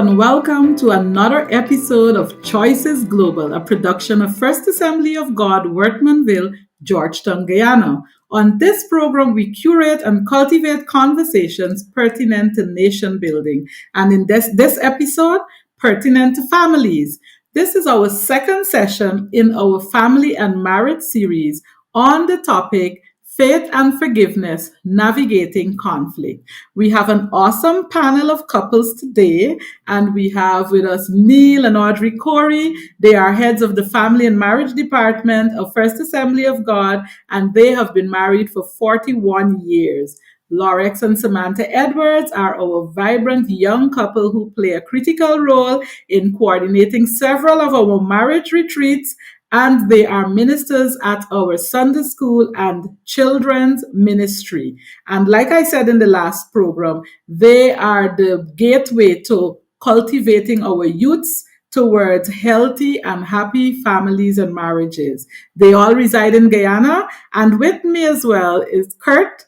and welcome to another episode of Choices Global, a production of First Assembly of God, Wortmanville, Georgetown, Guyana. On this program, we curate and cultivate conversations pertinent to nation building, and in this episode, pertinent to families. This is our second session in our family and marriage series on the topic Faith and Forgiveness, Navigating Conflict. We have an awesome panel of couples today, and we have with us Neil and Audrey Corey. They are heads of the Family and Marriage Department of First Assembly of God, and they have been married for 41 years. Lorex and Samantha Edwards are our vibrant young couple who play a critical role in coordinating several of our marriage retreats, and they are ministers at our Sunday school and children's ministry. And like I said in the last program, they are the gateway to cultivating our youths towards healthy and happy families and marriages. They all reside in Guyana, and with me as well is Kurt.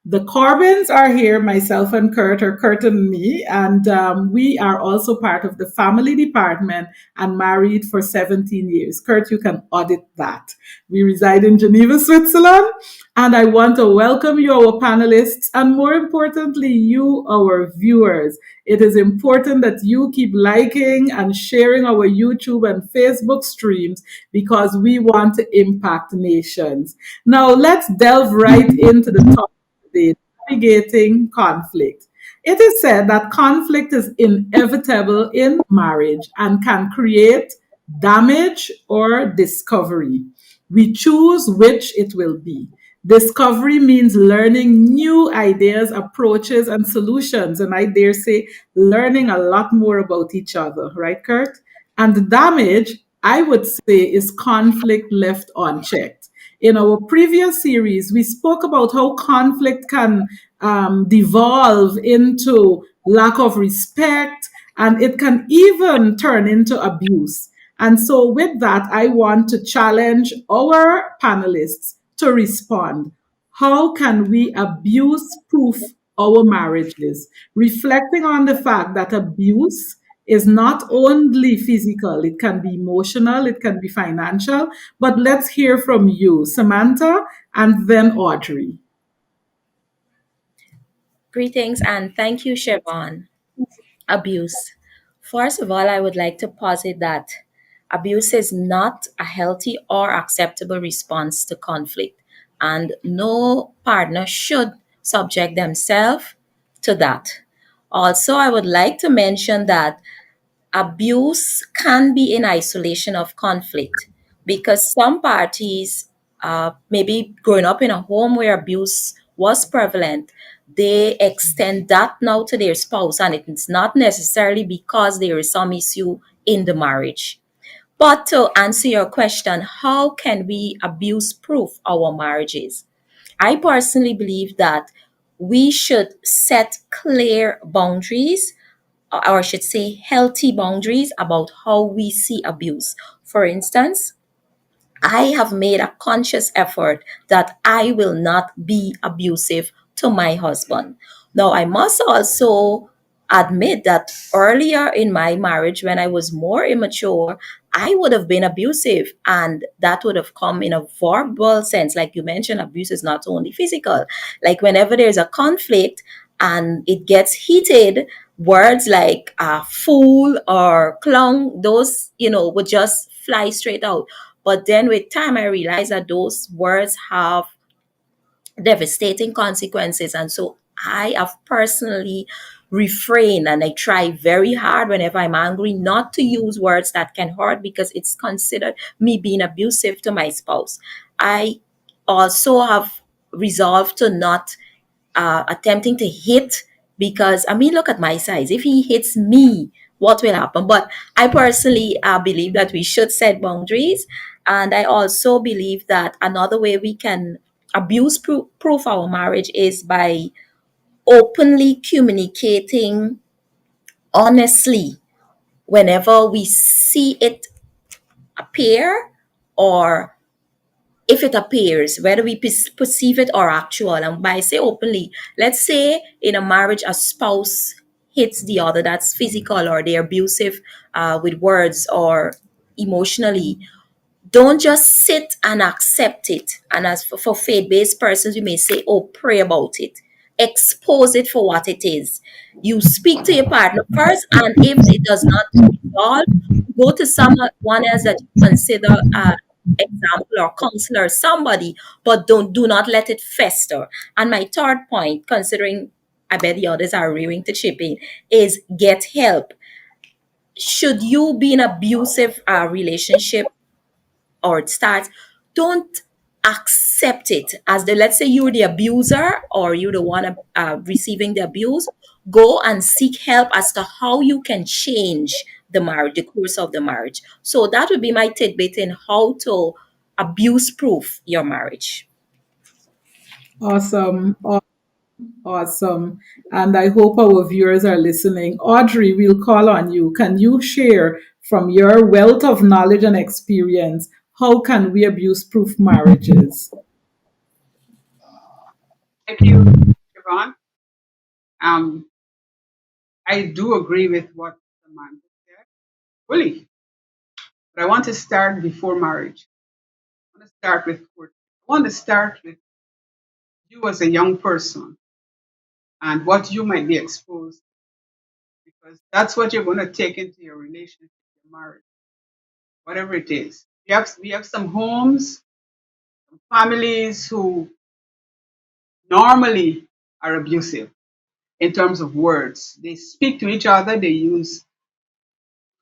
The Corbins are here, myself and Kurt, or Kurt and me, and we are also part of the family department and married for 17 years. Kurt, you can audit that. We reside in Geneva, Switzerland, and I want to welcome you, our panelists, and more importantly, you, our viewers. It is important that you keep liking and sharing our YouTube and Facebook streams because we want to impact nations. Now, let's delve right into the topic today, navigating conflict. It is said that conflict is inevitable in marriage and can create damage or discovery. We choose which it will be. Discovery means learning new ideas, approaches, and solutions. And I dare say, learning a lot more about each other, right, Kurt? And the damage, I would say, is conflict left unchecked. In our previous series, we spoke about how conflict can devolve into lack of respect, and it can even turn into abuse. And so, with that, I want to challenge our panelists to respond. How can we abuse proof our marriages? Reflecting on the fact that abuse is not only physical, it can be emotional, it can be financial. But let's hear from you, Samantha, and then Audrey. Greetings and thank you, Siobhan. Abuse. First of all, I would like to posit that abuse is not a healthy or acceptable response to conflict, and no partner should subject themselves to that. Also, I would like to mention that abuse can be in isolation of conflict because some parties, maybe growing up in a home where abuse was prevalent, they extend that now to their spouse, and it's not necessarily because there is some issue in the marriage. But to answer your question, how can we abuse proof our marriages? I personally believe that we should set clear boundaries, or I should say healthy boundaries about how we see abuse. For instance, I have made a conscious effort that I will not be abusive to my husband. Now, I must also admit that earlier in my marriage, when I was more immature, I would have been abusive, and that would have come in a verbal sense. Like you mentioned, abuse is not only physical. Like whenever there's a conflict and it gets heated, words like fool or clown, those, would just fly straight out. But then with time, I realized that those words have devastating consequences. And so I have personally refrained, and I try very hard whenever I'm angry not to use words that can hurt because it's considered me being abusive to my spouse. I also have resolved to not attempting to hit, because I mean, look at my size. If he hits me, what will happen? But I personally believe that we should set boundaries. And I also believe that another way we can proof our marriage is by openly communicating honestly whenever we see it appear, or if it appears, whether we perceive it or actual. And by say openly, let's say in a marriage, a spouse hits the other, that's physical, or they're abusive with words or emotionally, don't just sit and accept it. And as for faith based persons, we may say, oh, pray about it, expose it for what it is. You speak to your partner first, and if it does not resolve, go to someone else that you consider example or counselor, somebody, but do not let it fester. And my third point, considering I bet the others are rearing to chip in, is get help. Should you be in abusive relationship, or it starts, don't accept it as the, let's say you're the abuser or you're the one receiving the abuse. Go and seek help as to how you can change the marriage, the course of the marriage. So that would be my tidbit in how to abuse proof your marriage. Awesome. Awesome. And I hope our viewers are listening. Audrey, we'll call on you. Can you share from your wealth of knowledge and experience, how can we abuse proof marriages? Thank you, Siobhan. Um, I do agree with what the man said fully, but I want to start before marriage. I want to start with court. I want to start with you as a young person and what you might be exposed to, because that's what you're going to take into your relationship, your marriage, whatever it is. We have some homes, some families who normally are abusive in terms of words. They speak to each other, they use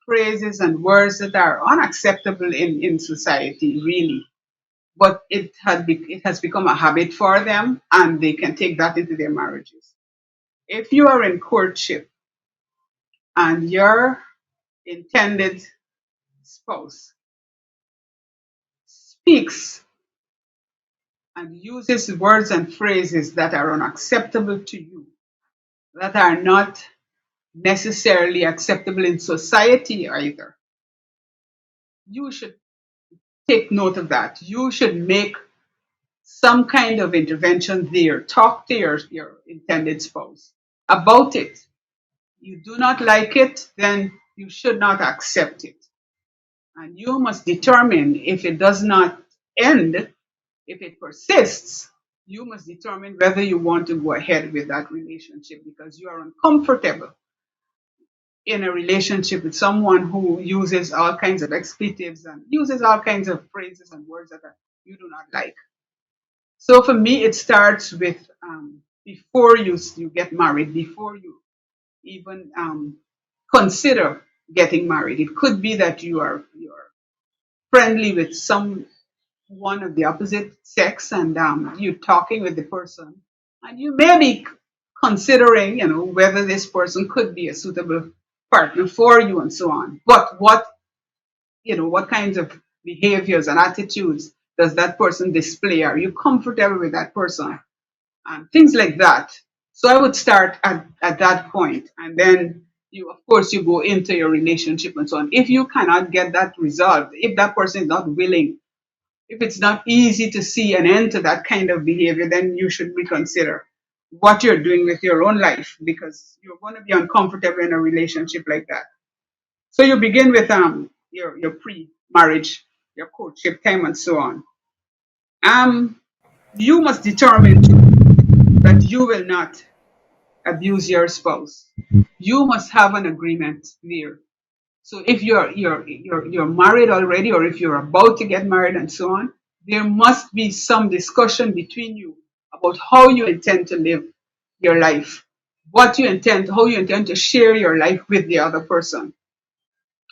phrases and words that are unacceptable in society, really. But it has become a habit for them, and they can take that into their marriages. If you are in courtship and your intended spouse speaks and uses words and phrases that are unacceptable to you, that are not necessarily acceptable in society either, you should take note of that. You should make some kind of intervention there. Talk to your intended spouse about it. You do not like it, then you should not accept it. And you must determine, if it does not end, if it persists, you must determine whether you want to go ahead with that relationship, because you are uncomfortable in a relationship with someone who uses all kinds of expletives and uses all kinds of phrases and words that you do not like. So for me, it starts with before you get married, before you even consider getting married. It could be that you're friendly with some one of the opposite sex, and you're talking with the person, and you may be considering, whether this person could be a suitable partner for you, and so on. But what kinds of behaviors and attitudes does that person display? Are you comfortable with that person? And things like that. So I would start at that point, and then of course, you go into your relationship and so on. If you cannot get that resolved, if that person is not willing, if it's not easy to see an end to that kind of behavior, then you should reconsider what you're doing with your own life, because you're going to be uncomfortable in a relationship like that. So you begin with your pre-marriage, your courtship time, and so on. Um, you must determine that you will not abuse your spouse. You must have an agreement there. So if you're married already, or if you're about to get married and so on, there must be some discussion between you about how you intend to live your life, how you intend to share your life with the other person.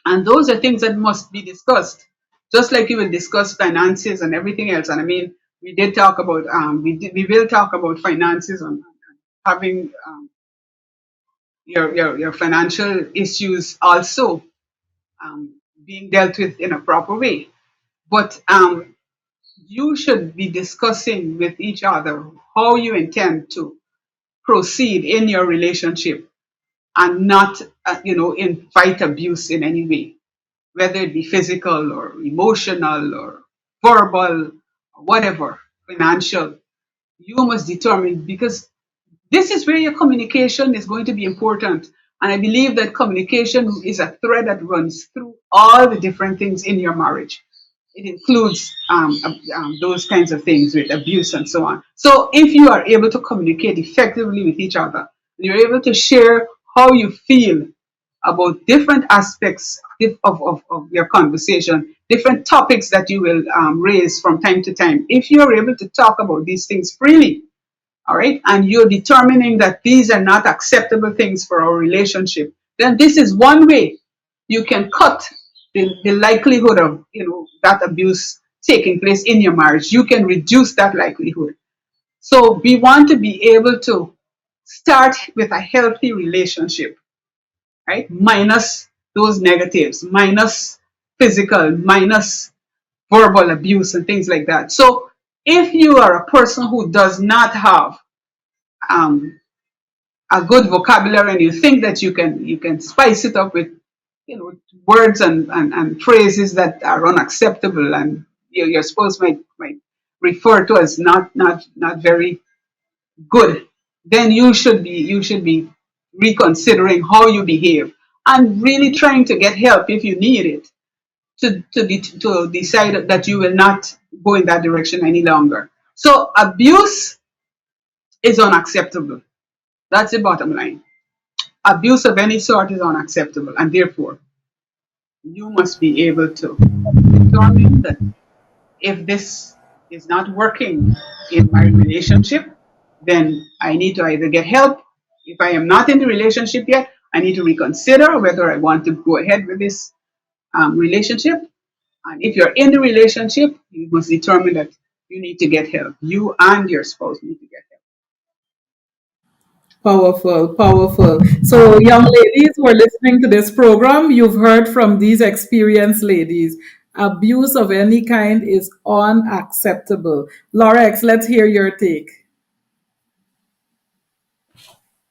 And those are things that must be discussed, just like you will discuss finances and everything else. And I mean, we did talk about we will talk about finances and having your financial issues also being dealt with in a proper way. But you should be discussing with each other how you intend to proceed in your relationship, and not, invite abuse in any way, whether it be physical or emotional or verbal or whatever, financial. You must determine, because this is where your communication is going to be important. And I believe that communication is a thread that runs through all the different things in your marriage. It includes those kinds of things with abuse and so on. So if you are able to communicate effectively with each other, you're able to share how you feel about different aspects of your conversation, different topics that you will raise from time to time. If you're able to talk about these things freely, all right, and you're determining that these are not acceptable things for our relationship, then this is one way you can cut the likelihood of that abuse taking place in your marriage. You can reduce that likelihood. So we want to be able to start with a healthy relationship, right? Minus those negatives, minus physical, minus verbal abuse and things like that. So if you are a person who does not have um, a good vocabulary and you think that you can spice it up with words and phrases that are unacceptable and your spouse might refer to as not very good, then you should be reconsidering how you behave and really trying to get help if you need it to decide that you will not go in that direction any longer. So abuse is unacceptable. That's the bottom line. Abuse of any sort is unacceptable, and therefore you must be able to determine that if this is not working in my relationship, then I need to either get help. If I am not in the relationship yet, I need to reconsider whether I want to go ahead with this relationship. And if you're in the relationship, you must determine that you need to get help. You and your spouse need to get help. Powerful, powerful. So, young ladies who are listening to this program, you've heard from these experienced ladies. Abuse of any kind is unacceptable. Lorex, let's hear your take.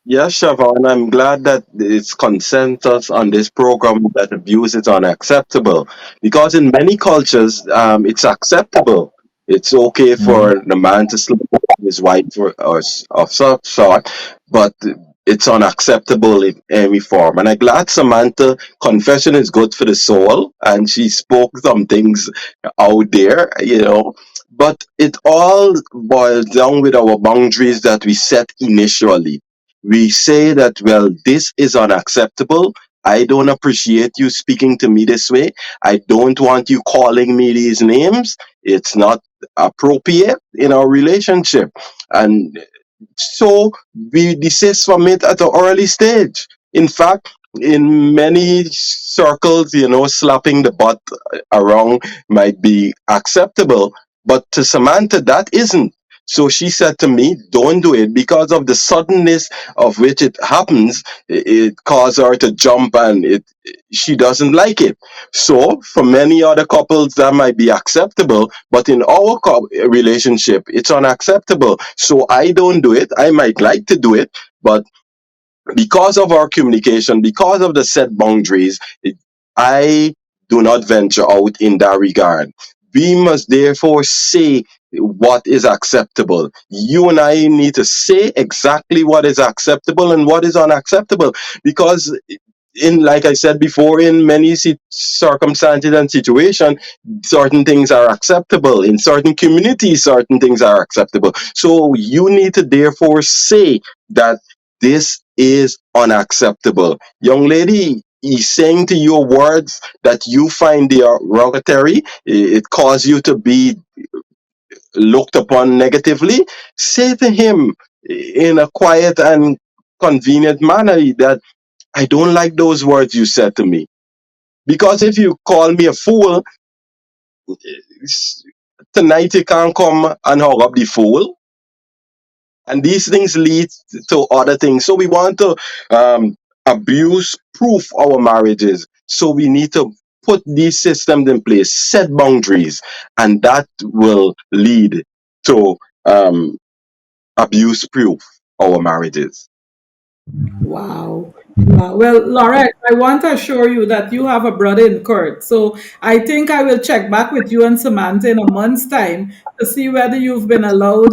Yes, Siobhan, I'm glad that it's consensus on this program that abuse is unacceptable because in many cultures, it's acceptable. It's okay for the man to sleep with his wife of some sort, but it's unacceptable in any form. And I'm glad Samantha, confession is good for the soul, and she spoke some things out there, but it all boils down with our boundaries that we set initially. We say that, well, this is unacceptable. I don't appreciate you speaking to me this way. I don't want you calling me these names. It's not appropriate in our relationship. And so we desist from it at an early stage. In fact, in many circles, slapping the butt around might be acceptable, but to Samantha, that isn't. So she said to me, don't do it because of the suddenness of which it happens. It caused her to jump and she doesn't like it. So for many other couples, that might be acceptable, but in our relationship, it's unacceptable. So I don't do it. I might like to do it, but because of our communication, because of the set boundaries, I do not venture out in that regard. We must therefore say what is acceptable. You and I need to say exactly what is acceptable and what is unacceptable because in like I said before, in many circumstances and situations, certain things are acceptable. In certain communities, certain things are acceptable. So you need to therefore say that this is unacceptable. Young lady, he's saying to your words that you find derogatory, it causes you to be looked upon negatively. Say to him in a quiet and convenient manner that I don't like those words you said to me. Because if you call me a fool, s- tonight you can't come and hug up the fool. And these things lead to other things. So we want to abuse proof our marriages. So we need to put these systems in place, set boundaries, and that will lead to abuse proof our marriages. Wow. Wow. Well, Laura, I want to assure you that you have a brother in Kurt. So I think I will check back with you and Samantha in a month's time to see whether you've been allowed,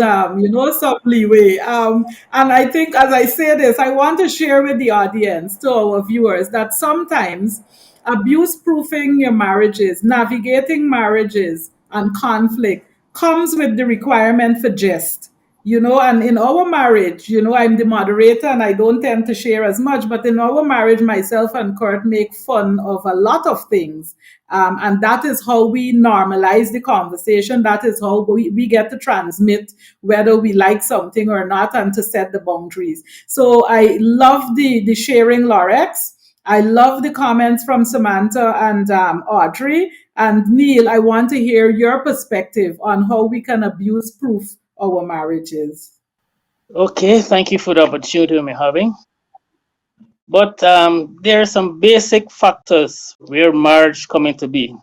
some leeway. And I think as I say this, I want to share with the audience, to our viewers, that sometimes abuse proofing your marriages, navigating marriages and conflict comes with the requirement for jest. And in our marriage, I'm the moderator and I don't tend to share as much, but in our marriage, myself and Kurt make fun of a lot of things. And that is how we normalize the conversation. That is how we get to transmit whether we like something or not and to set the boundaries. So I love the sharing, Lorex. I love the comments from Samantha and Audrey. And Neil, I want to hear your perspective on how we can abuse proof our marriages. Okay, thank you for the opportunity we're having. But there are some basic factors where marriage come into being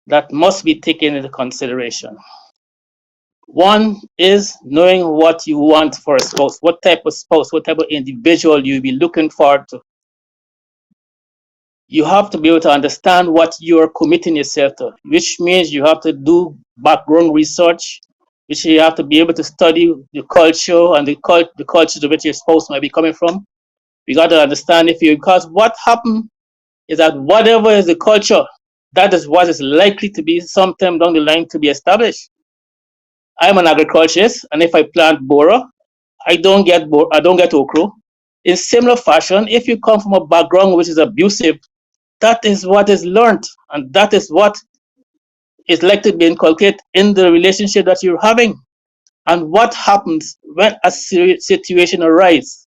that must be taken into consideration. One is knowing what you want for a spouse, what type of spouse, what type of individual you'll be looking forward to. You have to be able to understand what you're committing yourself to, which means you have to do background research, which you have to be able to study the culture and the culture to which your spouse might be coming from. You got to understand because what happened is that whatever is the culture, that is what is likely to be sometime down the line to be established. I'm an agriculturist, and if I plant bora, I don't get okra. In similar fashion, if you come from a background which is abusive, that is what is learned, and that is what is likely to be inculcated in the relationship that you're having. And what happens when a situation arises,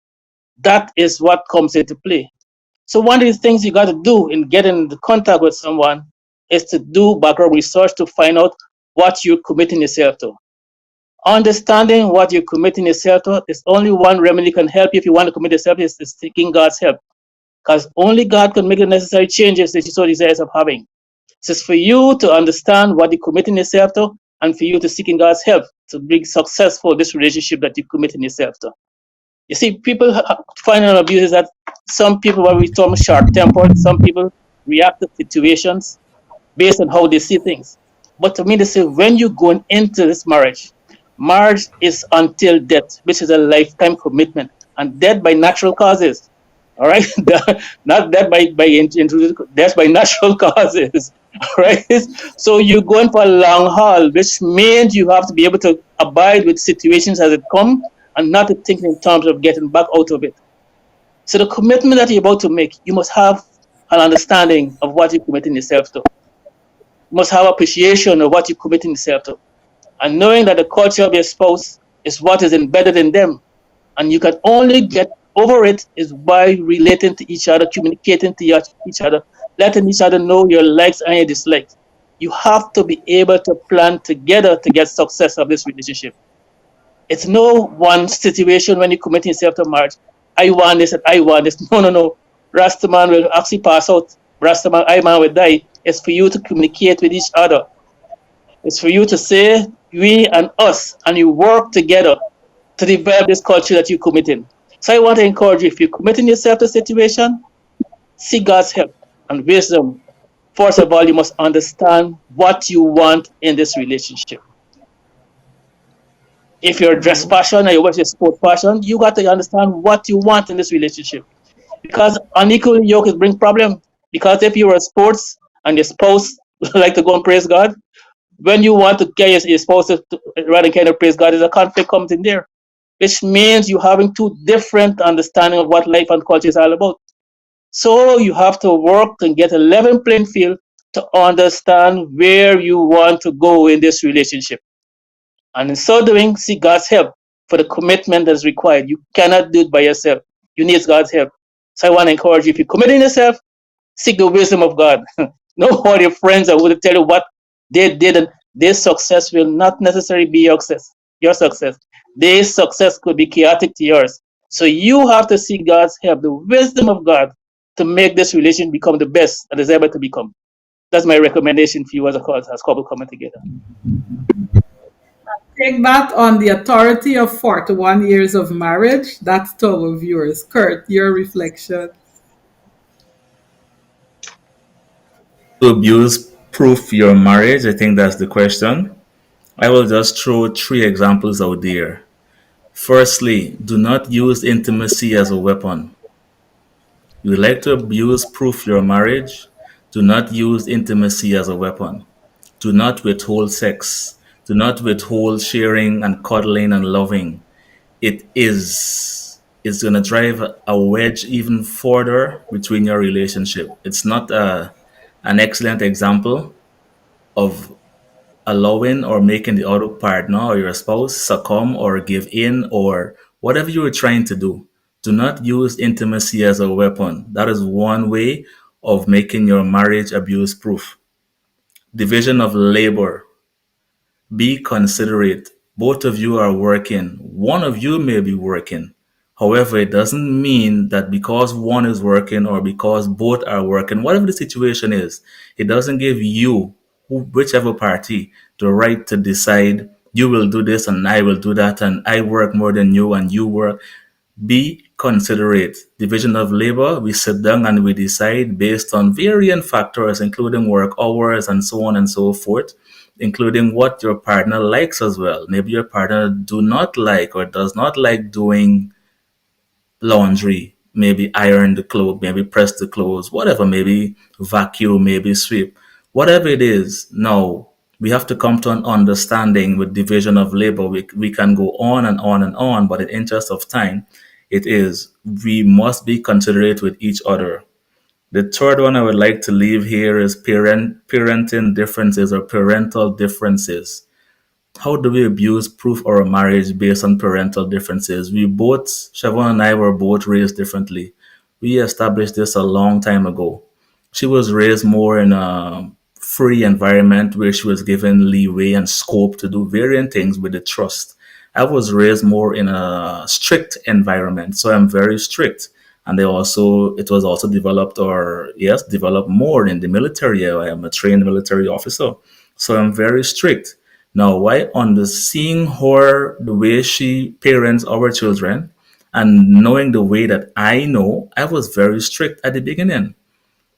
that is what comes into play. So one of the things you got to do in getting into contact with someone is to do background research to find out what you're committing yourself to. Understanding what you're committing yourself to is only one remedy can help you if you want to commit yourself is seeking God's help. Because only God can make the necessary changes that you so desires of having. It's for you to understand what you're committing yourself to and for you to seeking God's help to be successful this relationship that you're committing yourself to. You see, people find an abuse is that some people, what we term short-tempered, some people react to situations based on how they see things. But to me, they say when you're going into this marriage, marriage is until death, which is a lifetime commitment, and death by natural causes. All right, not death death by natural causes. All right, so you're going for a long haul, which means you have to be able to abide with situations as it come and not to think in terms of getting back out of it. So the commitment that you're about to make, you must have an understanding of what you're committing yourself to. You must have appreciation of what you're committing yourself to. And knowing that the culture of your spouse is what is embedded in them. And you can only get over it is by relating to each other, communicating to each other, letting each other know your likes and your dislikes. You have to be able to plan together to get success of this relationship. It's no one situation when you're committing yourself to marriage. I want this and I want this. No. Rastaman will actually pass out. Rastaman, I man will die. It's for you to communicate with each other. It's for you to say we and us, and you work together to develop this culture that you're committing. So I want to encourage you, if you're committing yourself to a situation, seek God's help and wisdom. First of all, you must understand what you want in this relationship. If you're a dress passion or you're a sport passion, you got to understand what you want in this relationship. Because unequal yoke is bring problem. Because if you're a sports and your spouse like to go and praise God, when you want to get your spouse to rather kind of praise God, there's a conflict comes in there, which means you're having two different understanding of what life and culture is all about. So you have to work and get a level playing field to understand where you want to go in this relationship. And in so doing, seek God's help for the commitment that's required. You cannot do it by yourself. You need God's help. So I want to encourage you, if you're committing yourself, seek the wisdom of God. No all your friends are going to tell you what they did, and their success will not necessarily be your success. Your success. Their success could be chaotic to yours. So you have to seek God's help, the wisdom of God, to make this relation become the best that is ever to become. That's my recommendation for you as a couple coming together. take that on the authority of 41 years of marriage. That's to our viewers. Kurt, your reflection. To abuse proof your marriage? I think that's the question. I will just throw three examples out there. Firstly, do not use intimacy as a weapon. You would like to abuse proof your marriage? Do not use intimacy as a weapon. Do not withhold sex. Do not withhold sharing and cuddling and loving. It's going to drive a wedge even further between your relationship. It's not an excellent example of allowing or making the other partner or your spouse succumb or give in or whatever you were trying to do. Do not use intimacy as a weapon. That is one way of making your marriage abuse proof. Division of labor. Be considerate. Both of you are working. One of you may be working. However, it doesn't mean that because one is working or because both are working, whatever the situation is, it doesn't give you, whichever party, the right to decide you will do this and I will do that and I work more than you and you work. Be considerate. Division of labor, we sit down and we decide based on varying factors, including work hours and so on and so forth, including what your partner likes as well. Maybe your partner do not like or does not like doing laundry, maybe iron the clothes, maybe press the clothes, whatever, maybe vacuum, maybe sweep, whatever it is. Now, we have to come to an understanding with division of labor. We can go on and on and on, but in interest of time, it is we must be considerate with each other. The third one I would like to leave here is parenting differences or parental differences. How do we abuse proof our marriage based on parental differences? Siobhan and I were both raised differently. We established this a long time ago. She was raised more in a free environment where she was given leeway and scope to do varying things with the trust. I was raised more in a strict environment, so I'm very strict. And it was also developed, or yes, developed more in the military. I am a trained military officer, so I'm very strict. Now, why on the seeing her the way she parents our children and knowing the way that I know, I was very strict at the beginning.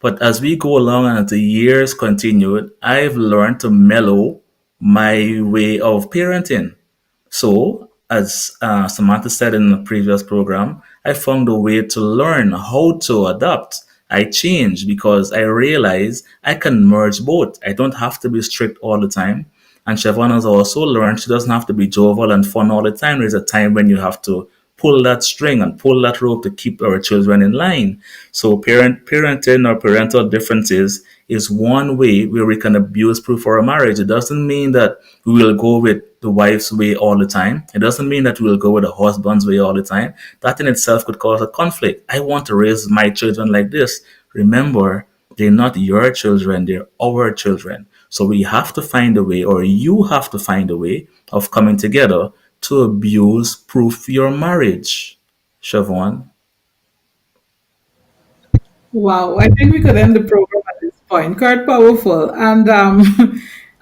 But as we go along and as the years continued, I've learned to mellow my way of parenting. So, as Samantha said in the previous program, I found a way to learn how to adapt. I changed because I realized I can merge both. I don't have to be strict all the time. And Siobhan has also learned she doesn't have to be jovial and fun all the time. There's a time when you have to pull that string and pull that rope to keep our children in line. So parenting or parental differences is one way where we can abuse proof our marriage. It doesn't mean that we will go with the wife's way all the time. It doesn't mean that we will go with the husband's way all the time. That in itself could cause a conflict. I want to raise my children like this. Remember, they're not your children, they're our children. So we have to find a way, or you have to find a way of coming together to abuse proof your marriage. Siobhan. Wow, I think we could end the program at this point. Kurt, powerful. And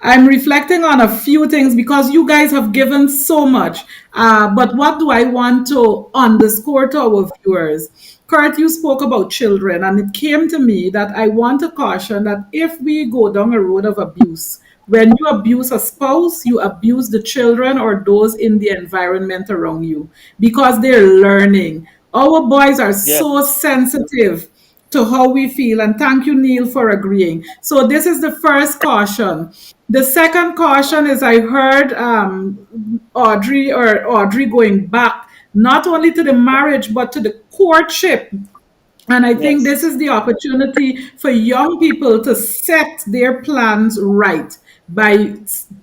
I'm reflecting on a few things because you guys have given so much. But what do I want to underscore to our viewers? Kurt, you spoke about children, and it came to me that I want to caution that if we go down a road of abuse, when you abuse a spouse, you abuse the children or those in the environment around you because they're learning. Our boys are Yeah. so sensitive to how we feel. And thank you, Neil, for agreeing. So this is the first caution. The second caution is I heard Audrey going back not only to the marriage but to the courtship, and I think Yes. this is the opportunity for young people to set their plans right by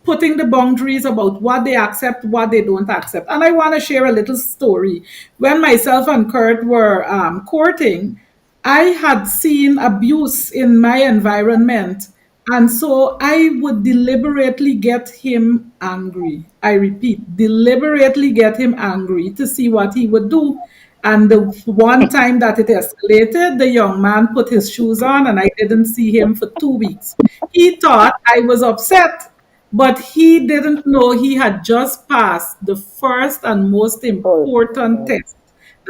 putting the boundaries about what they accept, what they don't accept. And I want to share a little story. When myself and Kurt were courting, I had seen abuse in my environment. And so I would deliberately get him angry. I repeat, deliberately get him angry to see what he would do. And the one time that it escalated, the young man put his shoes on and I didn't see him for 2 weeks. He thought I was upset but he didn't know he had just passed the first and most important test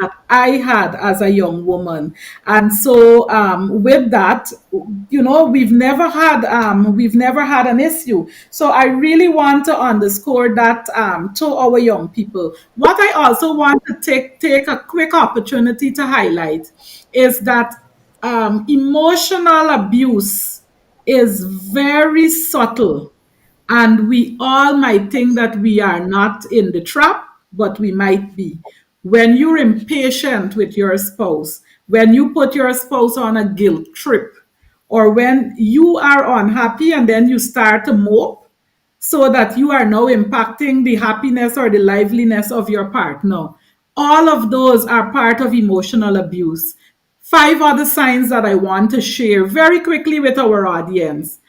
that I had as a young woman. And so with that, we've never had an issue. So I really want to underscore that to our young people. What I also want to take a quick opportunity to highlight is that emotional abuse is very subtle, and we all might think that we are not in the trap, but we might be. When you're impatient with your spouse, when you put your spouse on a guilt trip, or when you are unhappy and then you start to mope, so that you are now impacting the happiness or the liveliness of your partner. All of those are part of emotional abuse. Five other signs that I want to share very quickly with our audience.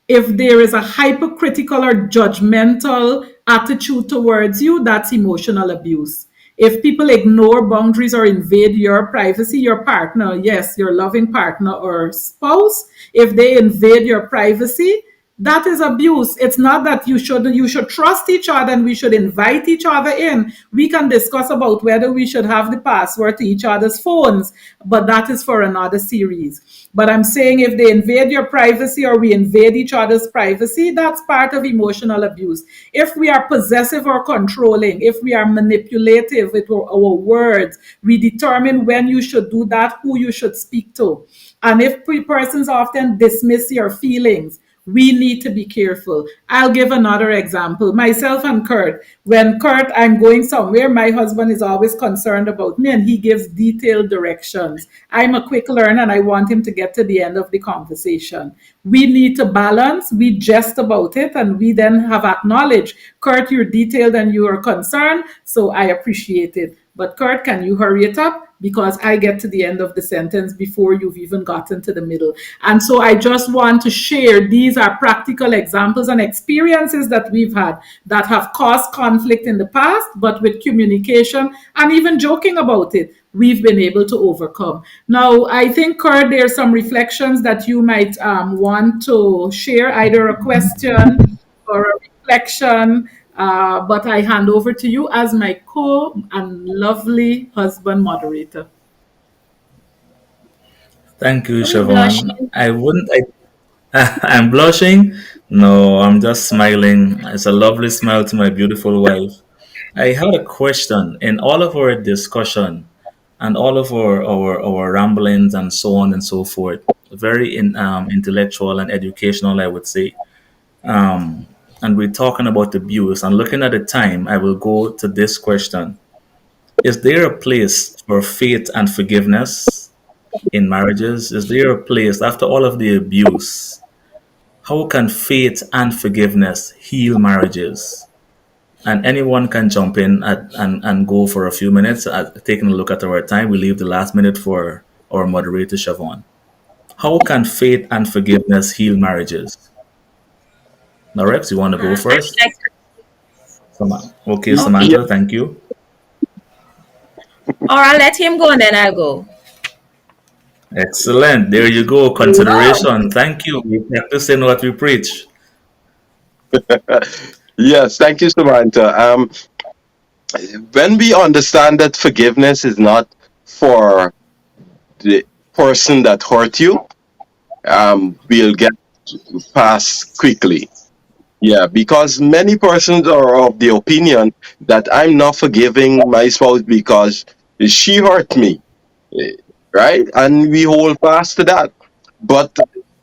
If there is a hypercritical or judgmental attitude towards you, that's emotional abuse. If people ignore boundaries or invade your privacy, your partner, yes, your loving partner or spouse, if they invade your privacy, that is abuse. It's not that you should trust each other and we should invite each other in. We can discuss about whether we should have the password to each other's phones, but that is for another series. But I'm saying if they invade your privacy or we invade each other's privacy, that's part of emotional abuse. If we are possessive or controlling, if we are manipulative with our words, we determine when you should do that, who you should speak to. And if persons often dismiss your feelings, we need to be careful. I'll give another example. Myself and Kurt. When Kurt, I'm going somewhere, my husband is always concerned about me and he gives detailed directions. I'm a quick learner and I want him to get to the end of the conversation. We need to balance. We jest about it and we then have acknowledged, Kurt, you're detailed and you are concerned, so I appreciate it. But Kurt, can you hurry it up? Because I get to the end of the sentence before you've even gotten to the middle. And so I just want to share these are practical examples and experiences that we've had that have caused conflict in the past, but with communication and even joking about it, we've been able to overcome. Now, I think, Kurt, there's some reflections that you might want to share, either a question or a reflection, but I hand over to you as my co and lovely husband moderator. Thank you, Are you Siobhan. blushing? I wouldn't. I'm blushing. No, I'm just smiling. It's a lovely smile to my beautiful wife. I had a question in all of our discussion and all of our ramblings and so on and so forth. Very intellectual and educational, I would say. Um, and we're talking about abuse. And looking at the time, I will go to this question: is there a place for faith and forgiveness in marriages? Is there a place after all of the abuse? How can faith and forgiveness heal marriages? And anyone can jump in and go for a few minutes. Taking a look at our time, we leave the last minute for our moderator, Siobhan. How can faith and forgiveness heal marriages? Now, Rex, you want to go I would first? like to, Okay, okay. Yeah, Samantha, thank you. Or I'll let him go and then I'll go. Excellent. There you go. Wow. Consideration. Thank you. We practicing what we preach. yes, thank you, Samantha. When we understand that forgiveness is not for the person that hurt you, we'll get past quickly. Yeah, because many persons are of the opinion that I'm not forgiving my spouse because she hurt me, eh, right? And we hold fast to that. But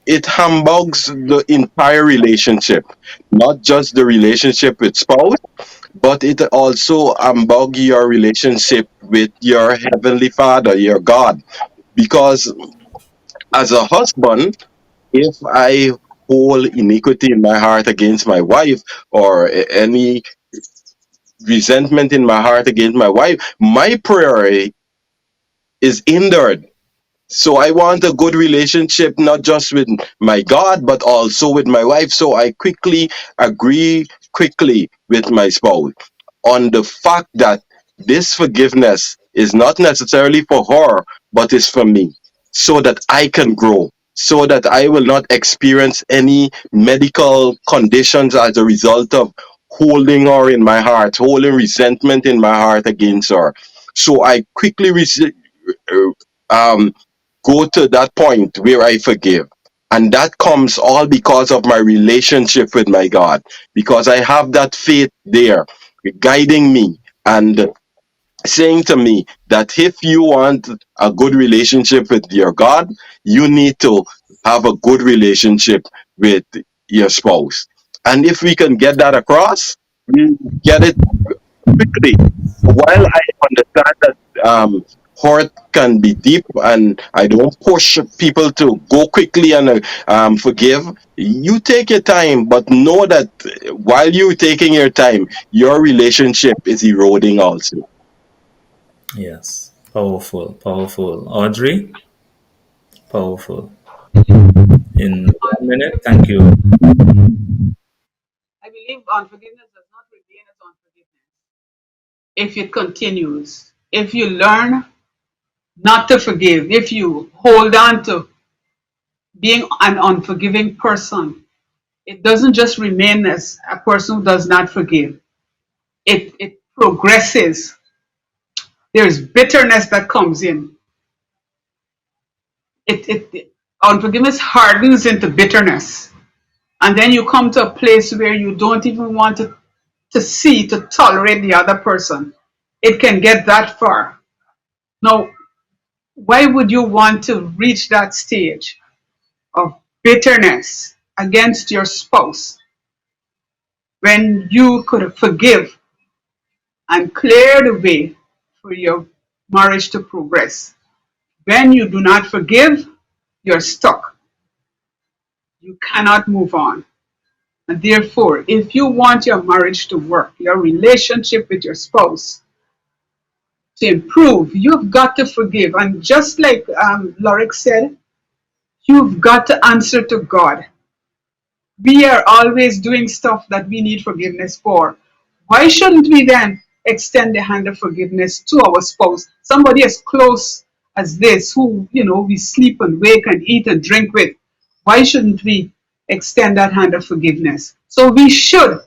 it humbugs the entire relationship, not just the relationship with spouse, but it also humbug your relationship with your heavenly Father, your God. Because as a husband, if I hold iniquity in my heart against my wife or any resentment in my heart against my wife, my prayer is hindered. So I want a good relationship, not just with my God, but also with my wife. So I quickly agree quickly with my spouse on the fact that this forgiveness is not necessarily for her, but is for me, so that I can grow, so that I will not experience any medical conditions as a result of holding her in my heart, holding resentment in my heart against her. So I quickly um, go to that point where I forgive. And that comes all because of my relationship with my God, because I have that faith there guiding me and saying to me that if you want a good relationship with your God, you need to have a good relationship with your spouse. And if we can get that across, we get it quickly. While I understand that hurt can be deep, and I don't push people to go quickly and forgive, you take your time, but know that while you're taking your time, your relationship is eroding also. Yes. Powerful. Powerful. Audrey, powerful. In 1 minute, thank Unforgiveness, you. I believe unforgiveness does not remain as unforgiveness if it continues. If you learn not to forgive, if you hold on to being an unforgiving person, it doesn't just remain as a person who does not forgive. It progresses. There's bitterness that comes in. Unforgiveness hardens into bitterness. And then you come to a place where you don't even want to see, to tolerate the other person. It can get that far. Now, why would you want to reach that stage of bitterness against your spouse when you could forgive and clear the way for your marriage to progress? When you do not forgive, you're stuck. You cannot move on. And therefore, if you want your marriage to work, your relationship with your spouse to improve, you've got to forgive. And just like Lorik said, you've got to answer to God. We are always doing stuff that we need forgiveness for. Why shouldn't we then extend the hand of forgiveness to our spouse, somebody as close as this, who we sleep and wake and eat and drink with? Why shouldn't we extend that hand of forgiveness? So we should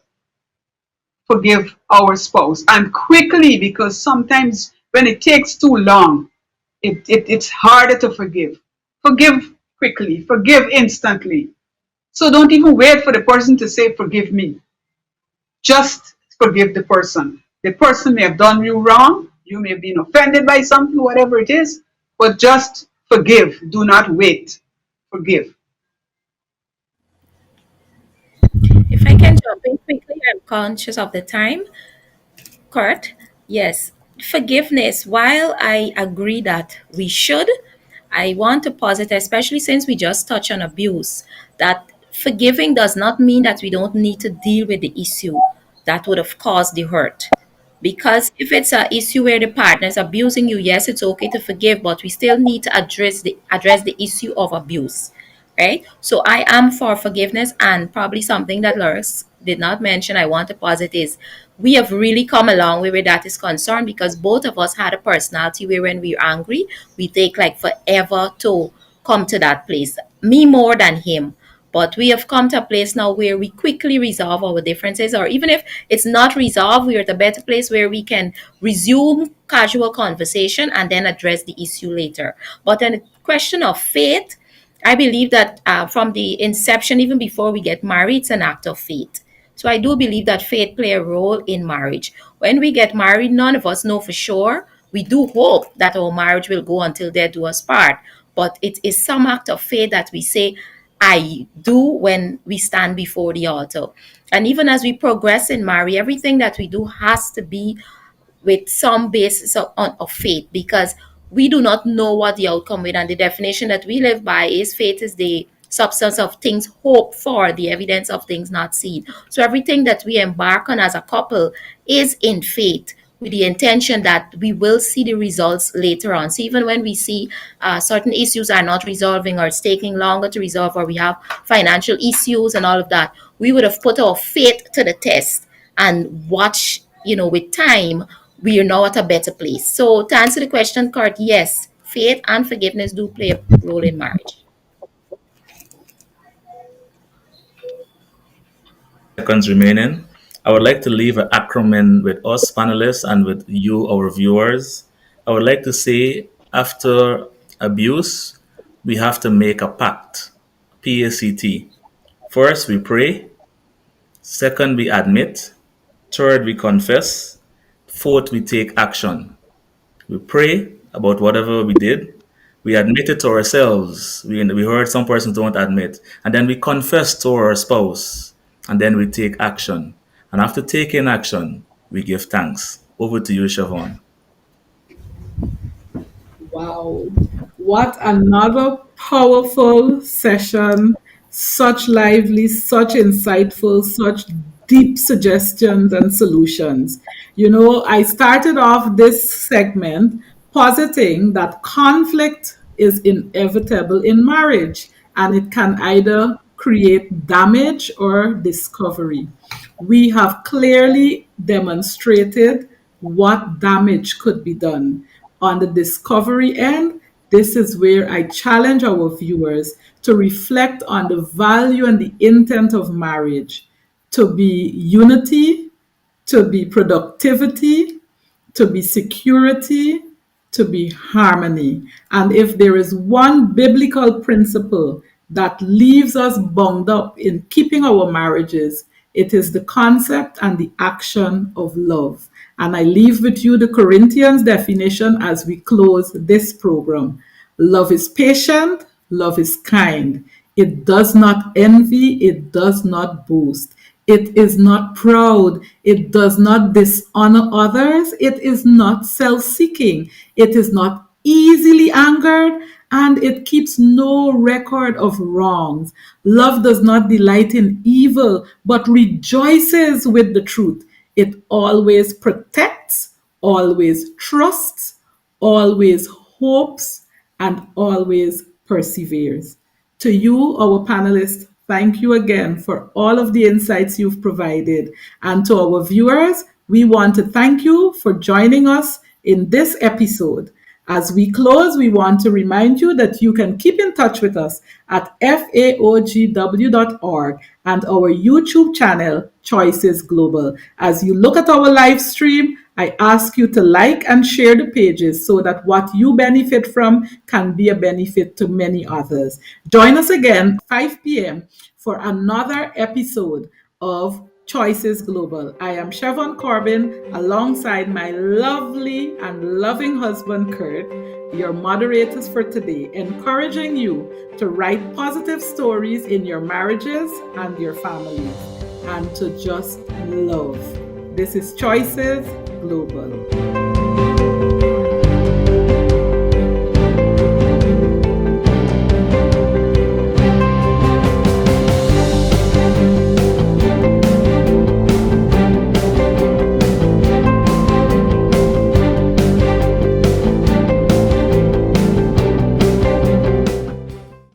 forgive our spouse and quickly, because sometimes when it takes too long, it's harder to forgive. Forgive quickly, forgive instantly. So don't even wait for the person to say, forgive me. Just forgive the person. The person may have done you wrong. You may have been offended by something, whatever it is, but just forgive. Do not wait. Forgive. If I can jump in quickly, I'm conscious of the time. Kurt, yes, forgiveness. While I agree that we should, I want to posit, especially since we just touched on abuse, that forgiving does not mean that we don't need to deal with the issue that would have caused the hurt. Because if it's an issue where the partner is abusing you, yes, it's okay to forgive, but we still need to address the issue of abuse, right? So I am for forgiveness, and probably something that Loris did not mention, I want to posit is we have really come a long way where that is concerned, because both of us had a personality where when we're angry, we take like forever to come to that place. Me more than him. But we have come to a place now where we quickly resolve our differences, or even if it's not resolved, we're at a better place where we can resume casual conversation and then address the issue later. But in the question of faith, I believe that from the inception, even before we get married, it's an act of faith. So I do believe that faith play a role in marriage. When we get married, none of us know for sure. We do hope that our marriage will go until death do us part. But it is some act of faith that we say, I do, when we stand before the altar. And even as we progress in marriage, everything that we do has to be with some basis of faith, because we do not know what the outcome will. And the definition that we live by is faith is the substance of things hoped for, the evidence of things not seen. So everything that we embark on as a couple is in faith, with the intention that we will see the results later on. So even when we see certain issues are not resolving, or it's taking longer to resolve, or we have financial issues and all of that, we would have put our faith to the test and watch, with time, we are now at a better place. So to answer the question, Kurt, yes, faith and forgiveness do play a role in marriage. seconds remaining. I would like to leave an acronym with us panelists and with you, our viewers. I would like to say after abuse, we have to make a pact. PACT. First, we pray. Second, we admit. Third, we confess. Fourth, we take action. We pray about whatever we did. We admit it to ourselves. We heard some persons don't admit. And then we confess to our spouse. And then we take action. And after taking action, we give thanks. Over to you, Siobhan. Wow. What another powerful session. Such lively, such insightful, such deep suggestions and solutions. I started off this segment positing that conflict is inevitable in marriage and it can either create damage or discovery. We have clearly demonstrated what damage could be done. On the discovery end, this is where I challenge our viewers to reflect on the value and the intent of marriage to be unity, to be productivity, to be security, to be harmony. And if there is one biblical principle that leaves us bound up in keeping our marriages, it is the concept and the action of love. And I leave with you the Corinthians definition as we close this program. Love is patient, love is kind. It does not envy, it does not boast. It is not proud. It does not dishonor others. It is not self seeking. It is not easily angered. And it keeps no record of wrongs. Love does not delight in evil, but rejoices with the truth. It always protects, always trusts, always hopes, and always perseveres. To you, our panelists, thank you again for all of the insights you've provided. And to our viewers, we want to thank you for joining us in this episode. As we close, we want to remind you that you can keep in touch with us at faogw.org and our YouTube channel, Choices Global. As you look at our live stream, I ask you to like and share the pages so that what you benefit from can be a benefit to many others. Join us again 5 p.m. for another episode of Choices Global. I am Siobhan Corbin alongside my lovely and loving husband, Kurt, your moderators for today, encouraging you to write positive stories in your marriages and your families and to just love. This is Choices Global.